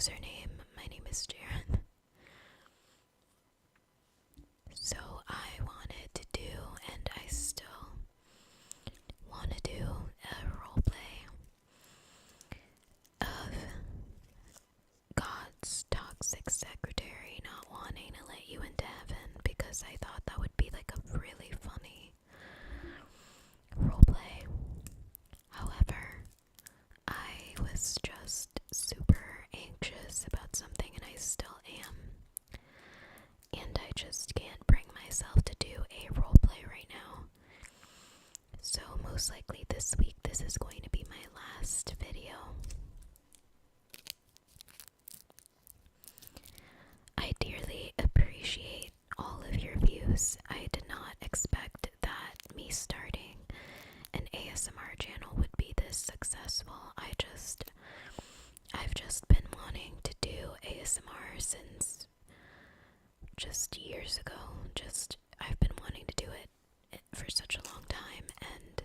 username. My name is Jaren. So I wanted to do, and I still want to do, a roleplay of God's toxic secretary not wanting to let you into heaven, because I thought that would be like a really funny roleplay. However, I was just super anxious about something, and I still am. And I just can't bring myself to do a roleplay right now. So most likely this week, this is going to be my last video. I dearly appreciate all of your views. I did not expect that me starting an ASMR channel would be this successful. I've just been wanting to do ASMR since just years ago. I've been wanting to do it for such a long time, and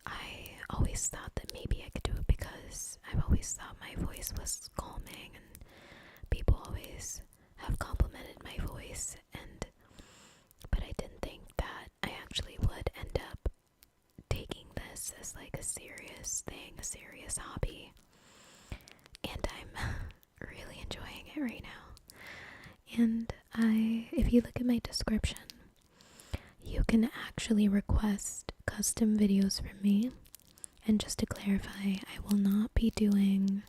I always thought that maybe I could do it because I've always thought my voice was calming, and people always have complimented my voice, but I didn't think that I actually would end up taking this as like a serious thing, a serious hobby, and I'm really enjoying it right now. And if you look at my description, you can actually request custom videos from me. And just to clarify, I will not be doing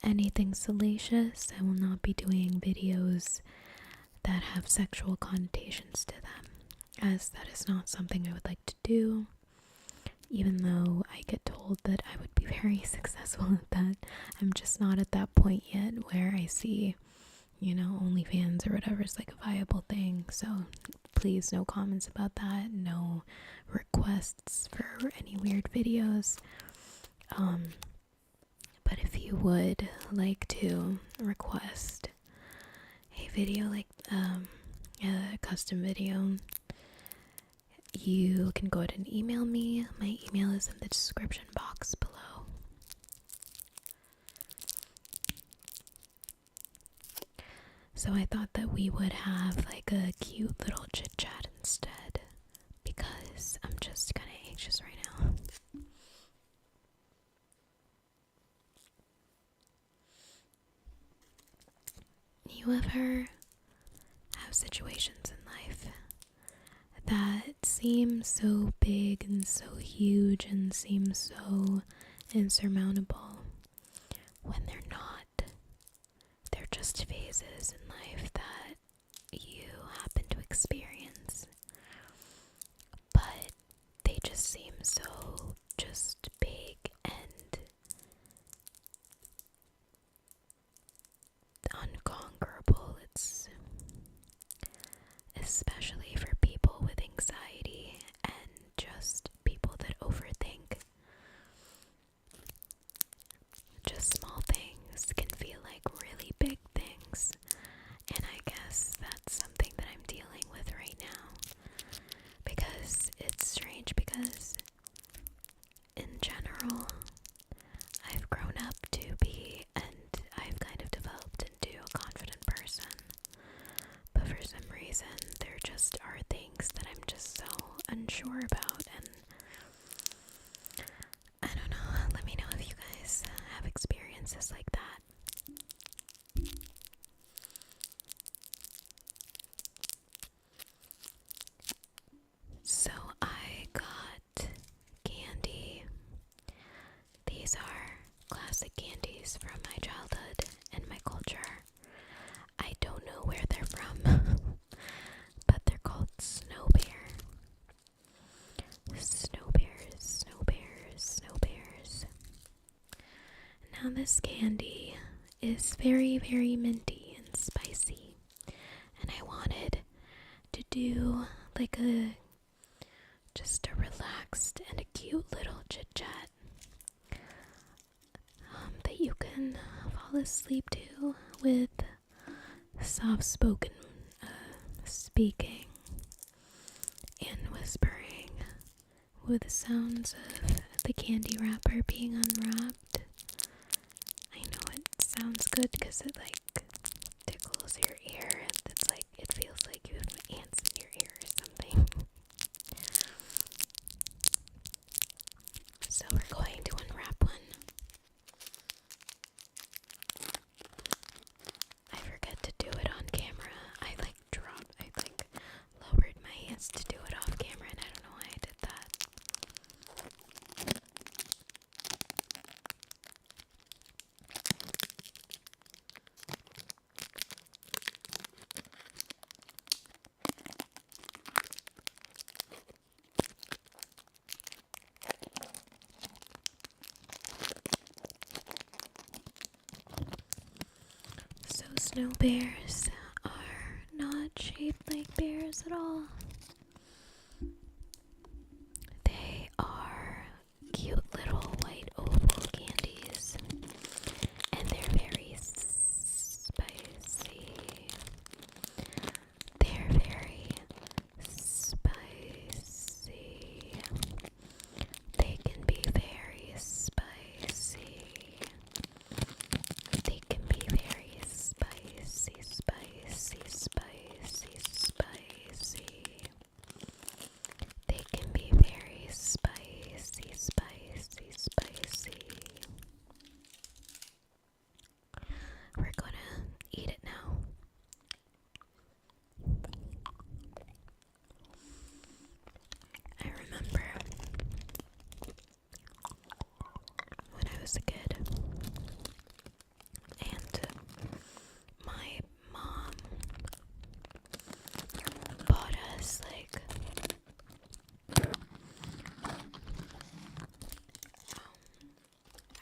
anything salacious. I will not be doing videos that have sexual connotations to them, as that is not something I would like to do, even though I get told that I would be very successful at that. I'm just not at that point yet where I see, OnlyFans or whatever is like a viable thing. So please, no comments about that, no requests for any weird videos. But if you would like to request a video like a custom video, you can go ahead and email me. My email is in the description box below. So I thought that we would have like a cute little chit chat instead, because I'm just kind of anxious right now. You ever have situations in life that seem so big and so huge and seem so insurmountable, when they're not? They're just phases in life that you happen to experience, but they just seem so just big and unconquerable. It's especially for people with anxiety and just people that overthink. Just small things can feel like really big things, and I guess that's something that I'm dealing with right now, because it's strange, because in general I've grown up to be, and I've kind of developed into a confident person, but for some reason there just are things that I'm just so unsure about, and I don't know. Let me know if you guys have experiences like that. So I got candy. These are classic candies from my childhood and my culture. I don't know where they're from, but they're called Snow Bear. Snow bears, snow bears, snow bears. Now this candy is very, very minty and spicy, and I wanted to do like just a relaxed and a cute little chit chat that you can fall asleep to, with soft spoken speaking and whispering, with the sounds of the candy wrapper being unwrapped. I know it sounds good because it like tickles your ear. It's like it feels like you have ants in your ear or something. So we're going to unwrap one. I forget to do it on camera. I lowered my hands to do it off camera, and I don't know why I did that. So snow bears are not shaped like bears at all. They are cute little white oval candies, and they're very spicy. They're very spicy. They can be very spicy. They can be very spicy, spicy, spicy, spicy. They can be very spicy, spicy, spicy. We're gonna eat it now. I remember when I was a kid, and my mom bought us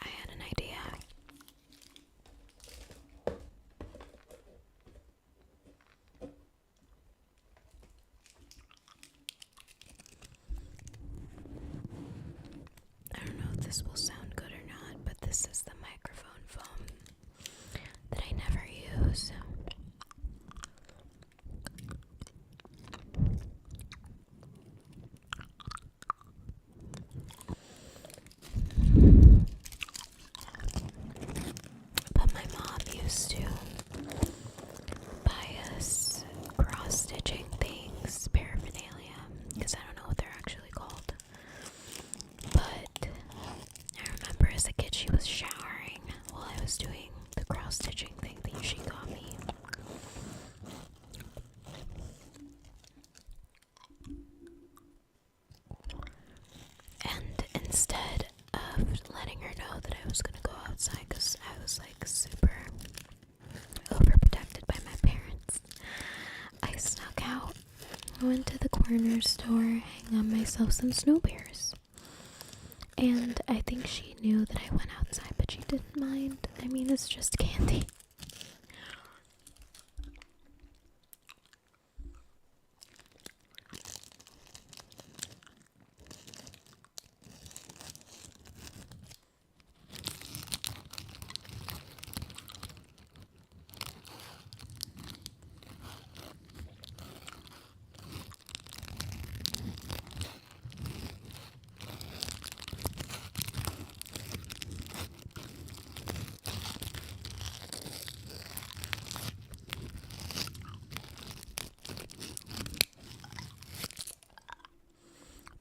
I had an idea. I don't know if this will sound good or not, but this is the microphone foam that I never use. But my mom used to buy us cross-stitching things, paraphernalia, because I don't know what they're actually called. But I remember as a kid she was showering while I was doing the cross-stitching thing that she got me. And instead of letting her know that I was gonna go outside, because I was like super overprotected by my parents, I snuck out. I went to the corner store, hang on myself some snow bears. And I think she knew that I went outside, but she didn't mind. I mean, it's just candy.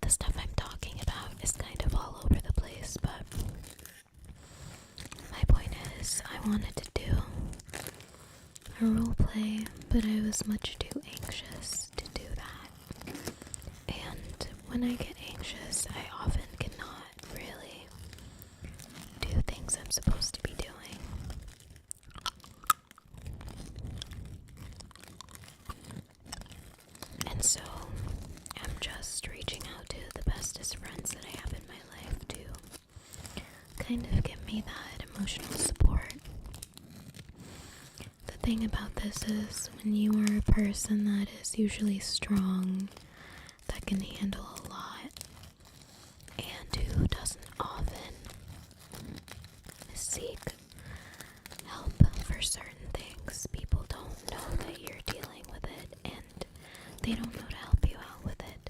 The stuff I'm talking about is kind of all over the place, but my point is I wanted to do a role play, but I was much too anxious to do that. And when I get anxious, I often cannot really do things I'm supposed to be doing. And so I'm just reaching out to the bestest friends that I have in my life to kind of give me that emotional support. The thing about this is when you are a person that is usually strong, that can handle a lot, and who doesn't often seek help for certain things, people don't know that you're dealing with it, and they don't know to help you out with it.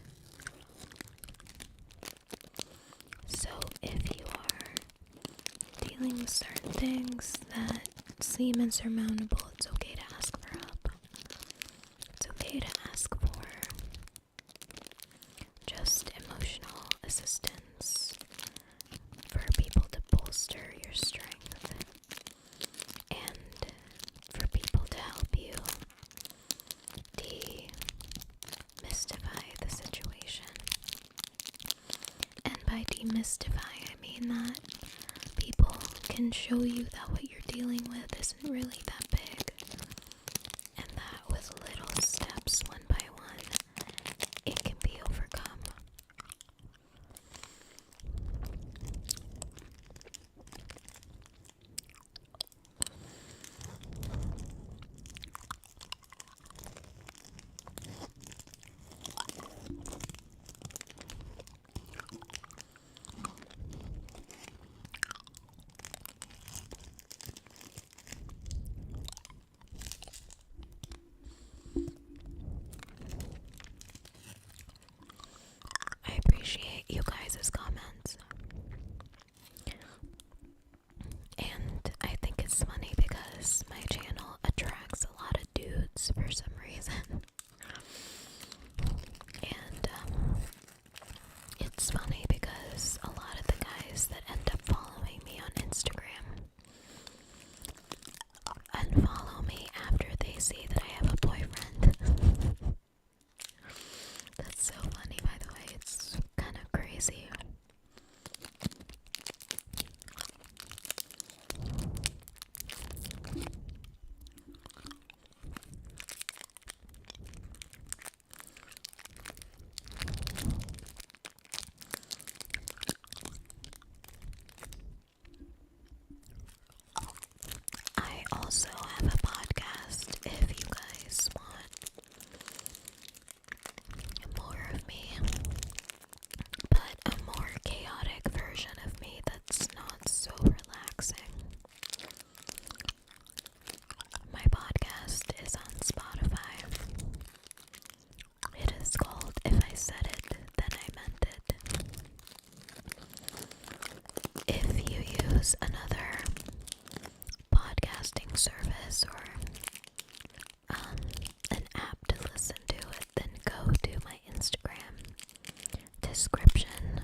So if you are dealing with certain things that seem insurmountable, it's okay to ask for help. It's okay to ask for just emotional assistance, for people to bolster your strength, and for people to help you demystify the situation. And by demystify, I mean that people can show you that what you're dealing with isn't really that big, and that with little steps, one by one, it can be overcome. I appreciate you guys' comments. And I think it's funny because my channel attracts a lot of dudes for some reason. And it's funny because a lot of the guys that end up following me on Instagram unfollow me after they see that I have a boyfriend. That's so funny, by the way. It's kind of crazy. I also have a podcast if you guys want more of me, but a more chaotic version of me that's not so relaxing. My podcast is on Spotify. It is called If I Said It, Then I Meant It. If you use another podcasting service or an app to listen to it, then go to my Instagram description.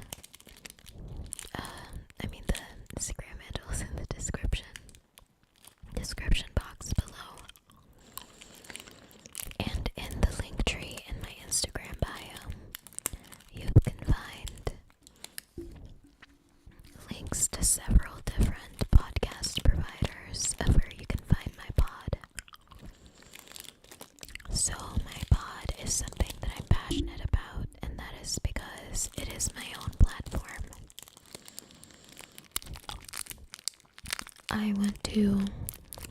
The Instagram handle is in the description box below, and in the link tree in my Instagram bio, you can find links to several different podcast providers of where you can find my pod. So my pod is something that I'm passionate about, and that is because it is my own platform. I went to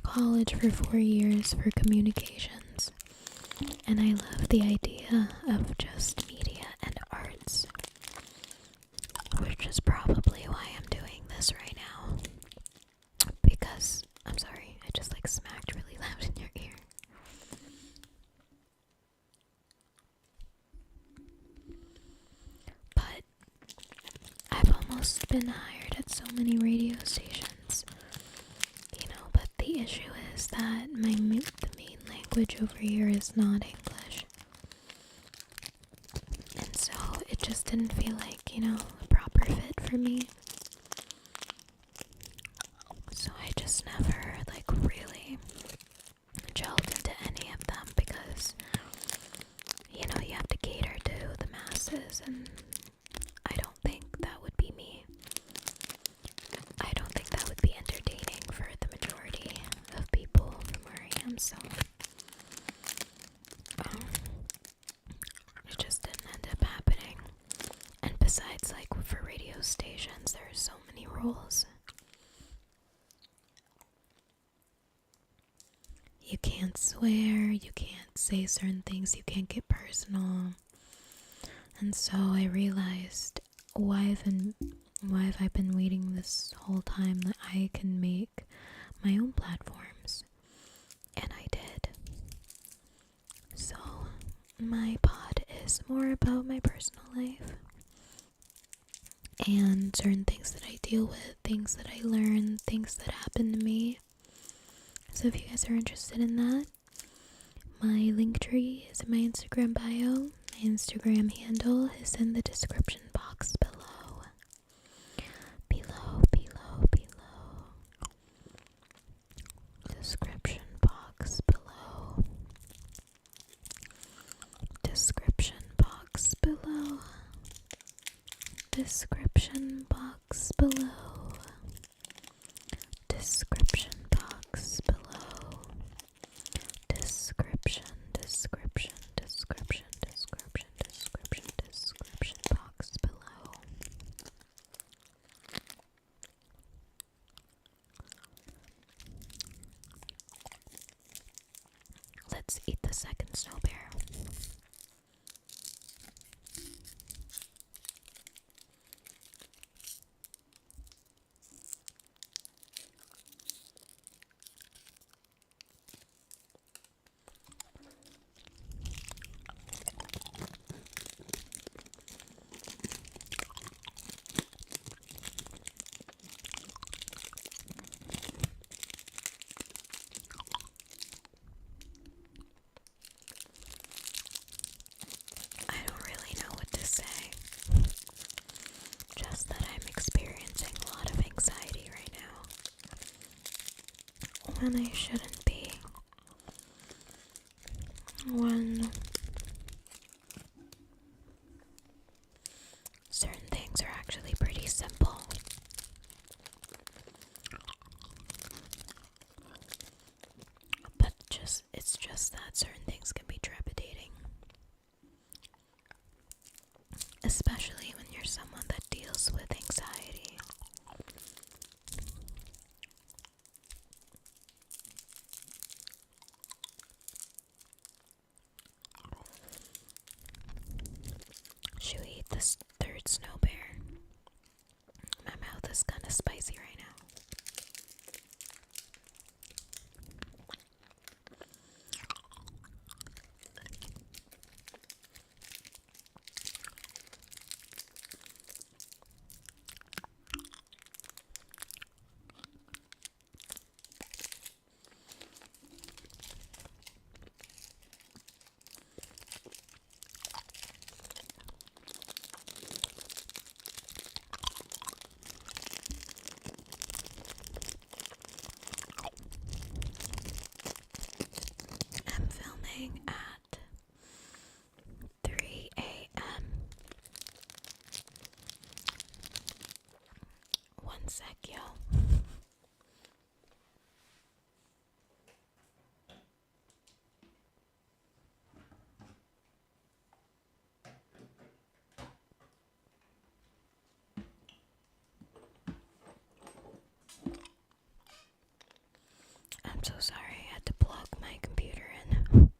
college for 4 years for communications, and I love the idea of just media and arts, which is probably why I'm doing this right now. Because, I'm sorry, I just smacked really loud in your ear. But I've almost been hired at so many radio stations, but the issue is that the main language over here is not English. And so it just didn't feel like, a proper fit for me. So I just never, really gelled into any of them because, you have to cater to the masses, and I don't think that would be me. I don't think that would be entertaining for the majority of people from where I am, so it just didn't end up happening. And besides, for radio stations, there are so many rules. You can't swear, you can't say certain things, you can't get personal. And so I realized, why have I been waiting this whole time that I can make my own platforms? And I did. So my pod is more about my personal life and certain things that I deal with, things that I learn, things that happen to me. So if you guys are interested in that, my link tree is in my Instagram bio. My Instagram handle is in the description box below. Below. Description box below. Description box below. Description box below. Description box below. Description box below. Let's eat the second snow bear. I don't really know what to say. Just that I'm experiencing a lot of anxiety right now. When I shouldn't be. When certain things are actually pretty simple. But it's just that certain things can be trepidating. Especially when you're someone that deals with anxiety. Should we eat this third snow bear? My mouth is kind of spicy right now. I'm filming at 3 a.m. One sec, yo. I'm so sorry, I had to plug my computer in.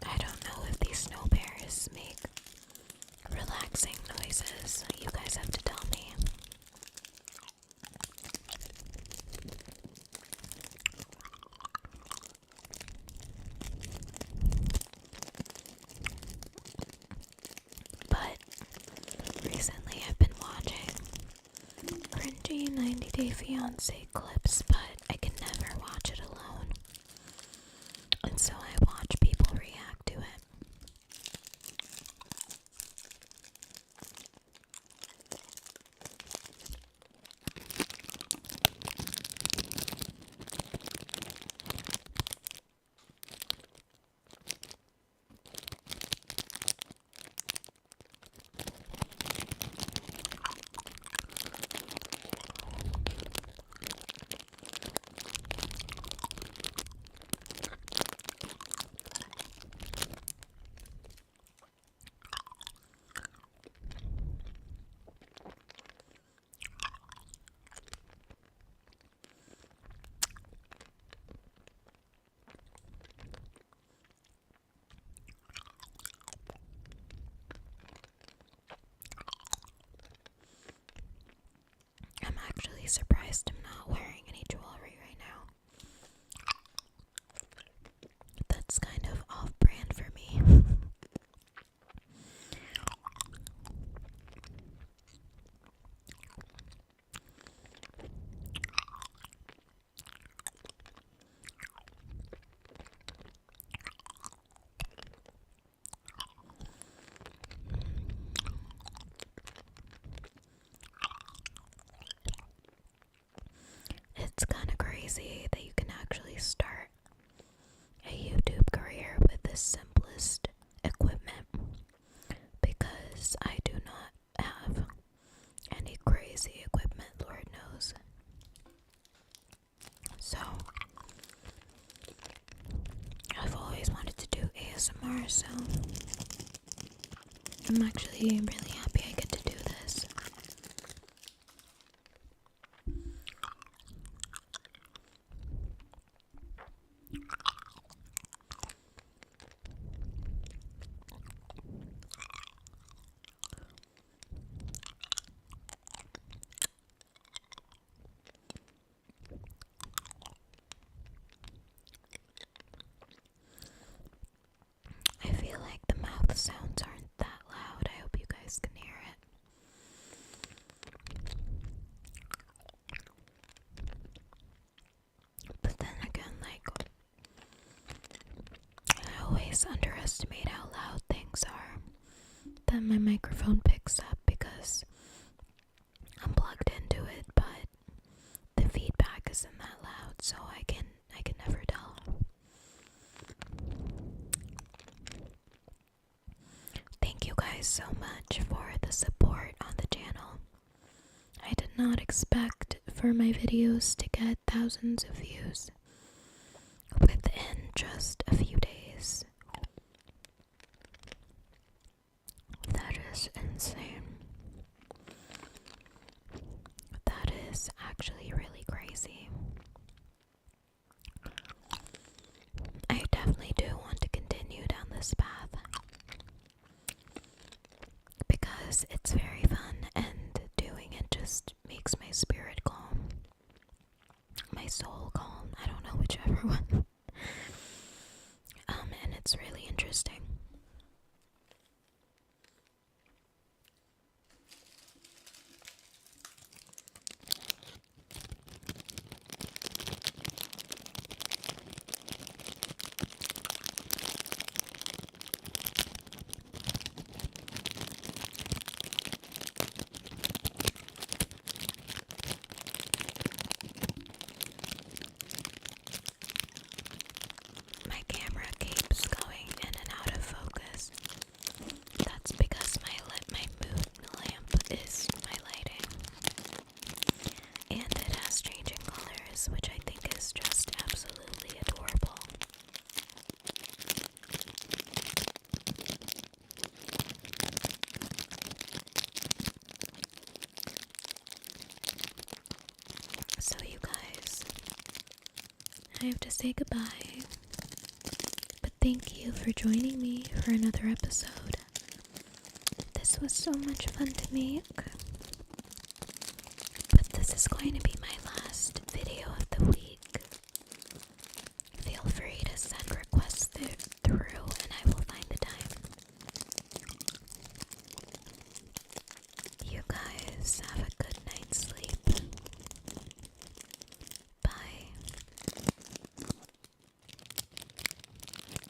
I don't know if these snow bears make relaxing noises. You guys have to tell me. But recently I've been watching cringy 90 Day Fiancé clips, but I can never watch it alone. And so I watch people react to it. it's kind of crazy that you can actually start a YouTube career with the simplest equipment, because I do not have any crazy equipment, Lord knows. So, I've always wanted to do ASMR, so I'm actually really happy I get to do this. I feel like the mouth sounds aren't that loud. I hope you guys can hear it. But then again, like, I always underestimate how loud things are that my microphone picks up because I'm plugged into it, but the feedback isn't that loud, so I can never tell. Thank you guys so much for the support on the channel. I did not expect for my videos to get thousands of views within just a few days. That is insane. That is actually really crazy. I definitely do want to continue down this path because it's very fun, and doing it just makes my spirit calm. My soul calm. I don't know, whichever one. And it's really interesting. My camera keeps going in and out of focus. That's because my mood lamp is my lighting, and it has changing colors, which I think is just absolutely adorable. So you guys, I have to say goodbye, but thank you for joining me for another episode. This was so much fun to make, but this is going to be